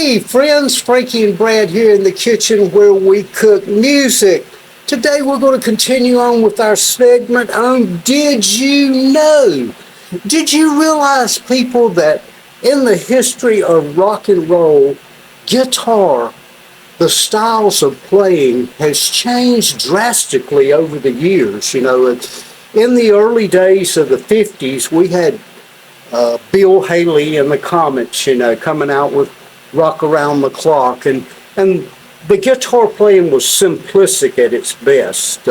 Hey friends, Frankie and Brad here in the kitchen where we cook music. Today we're going to continue on with our segment on Did You Know? Did you realize, people, that in the history of rock and roll, guitar, the styles of playing has changed drastically over the years? In the early days of the 50's, we had Bill Haley and the Comets, coming out with Rock Around the Clock, and the guitar playing was simplistic at its best,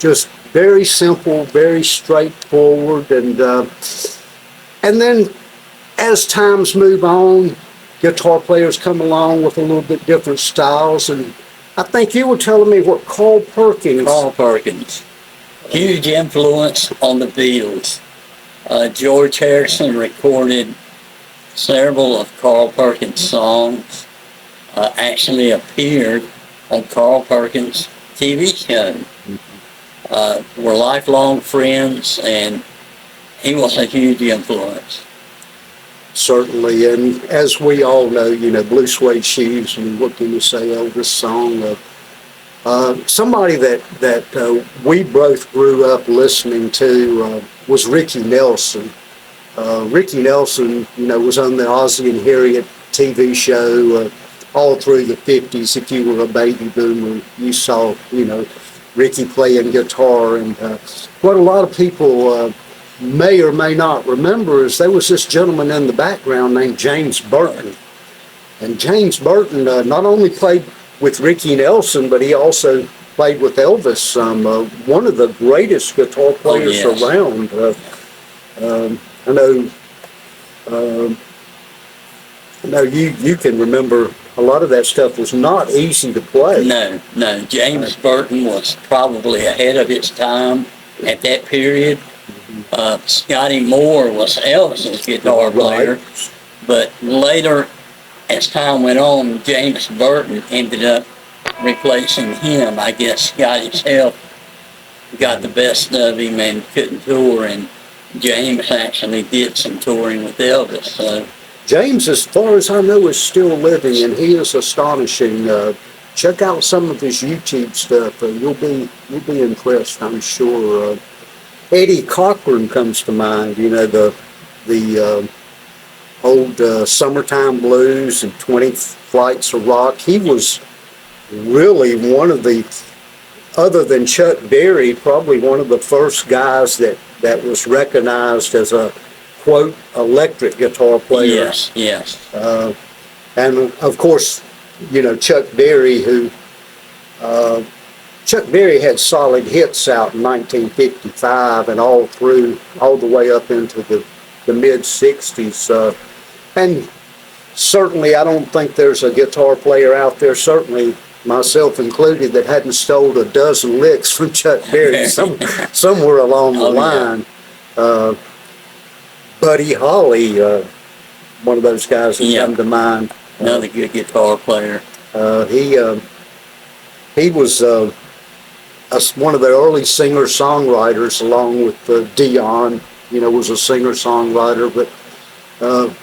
just very simple, very straightforward, and then as times move on, guitar players come along with a little bit different styles, and I think you were telling me what Carl Perkins, huge influence on the Beatles. George Harrison recorded several of Carl Perkins' songs, actually appeared on Carl Perkins' TV show. We're lifelong friends, and he was a huge influence. Certainly, and as we all know, Blue Suede Shoes, and what can you say, Elvis song. Somebody that we both grew up listening to was Ricky Nelson. Ricky Nelson, was on the Ozzie and Harriet TV show all through the 50's. If you were a baby boomer, you saw, Ricky playing guitar. And what a lot of people may or may not remember is there was this gentleman in the background named James Burton. And James Burton not only played with Ricky Nelson, but he also played with Elvis, one of the greatest guitar players around. I know you can remember a lot of that stuff was not easy to play. No. James Burton was probably ahead of its time at that period. Scotty Moore was Elvis's guitar player, but later, as time went on, James Burton ended up replacing him. I guess Scotty's health got the best of him and couldn't tour, and James actually did some touring with Elvis. So James, as far as I know, is still living, and he is astonishing. Check out some of his YouTube stuff. You'll be impressed, I'm sure. Eddie Cochran comes to mind. The old Summertime Blues and 20 Flights of Rock. He was really one of the, other than Chuck Berry, probably one of the first guys that was recognized as a, quote, electric guitar player. Yes. And of course, Chuck Berry, Chuck Berry had solid hits out in 1955 and all the way up into the mid-60s. And certainly I don't think there's a guitar player out there, certainly myself included, that hadn't stole a dozen licks from Chuck Berry somewhere along the line. Buddy Holly, one of those guys that come to mind. Another good guitar player. He was one of the early singer-songwriters, along with Dion, was a singer-songwriter. But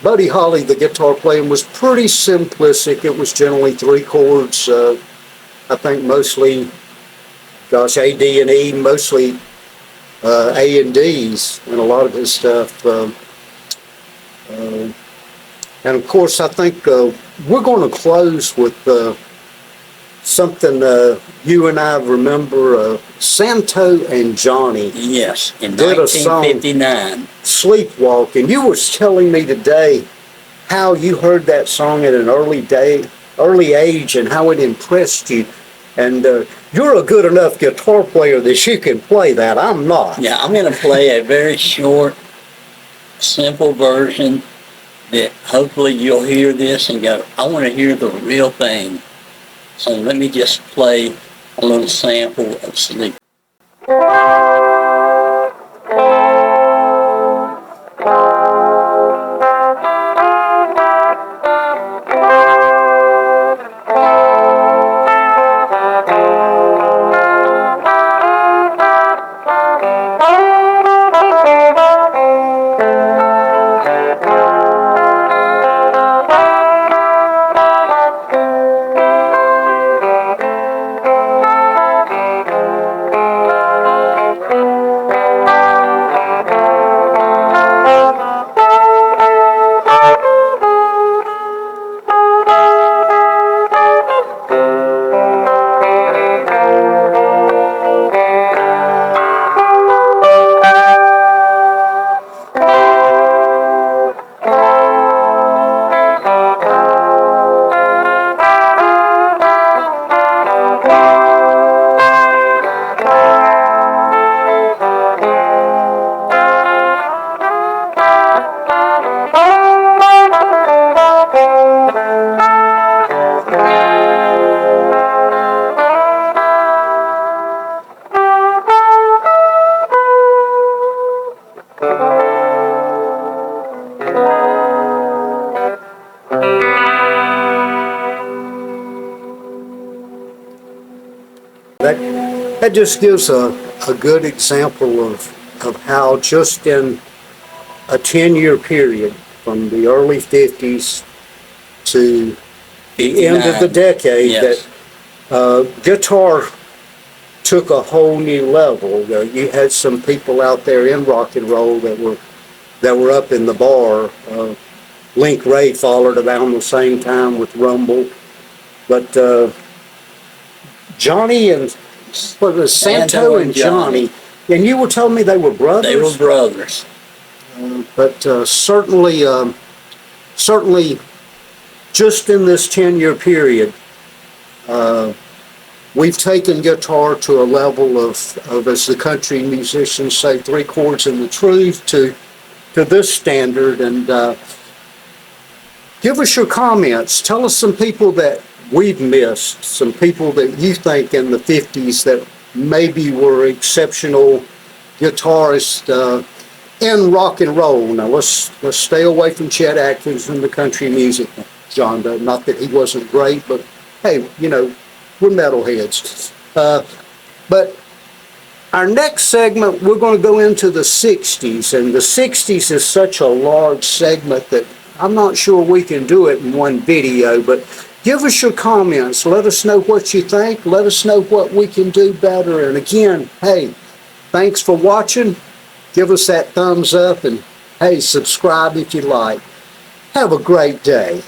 Buddy Holly, the guitar playing, was pretty simplistic. It was generally three chords. I think mostly, A, D, and E, mostly A and D's in a lot of his stuff. And of course, I think we're going to close with something you and I remember. Santo and Johnny. Yes, in 1959. Sleepwalk. And you were telling me today how you heard that song at an early age and how it impressed you. And you're a good enough guitar player that you can play that. I'm not. Yeah, I'm going to play a very short, simple version that hopefully you'll hear this and go, I want to hear the real thing. So let me just play a little sample of Sleep. that just gives a good example of how just in a 10-year period from the early 50s to the end of the 59. decade Yes. that guitar took a whole new level. You had some people out there in rock and roll that were up in the bar. Link Ray followed around the same time with Rumble, but Johnny and what was it, Santo and Johnny, and you were telling me they were brothers. They were brothers. But certainly, just in this 10-year period, we've taken guitar to a level of, as the country musicians say, 3 chords and the truth to this standard. And give us your comments. Tell us some people that we've missed, some people that you think in the 50s that maybe were exceptional guitarists in rock and roll. Now let's stay away from Chet Atkins and the country music, John. Not that he wasn't great, but hey, we're metalheads. But our next segment, we're going to go into the 60s, and the 60s is such a large segment that I'm not sure we can do it in one video, but give us your comments. Let us know what you think. Let us know what we can do better. And again, hey, thanks for watching. Give us that thumbs up, and hey, subscribe if you like. Have a great day.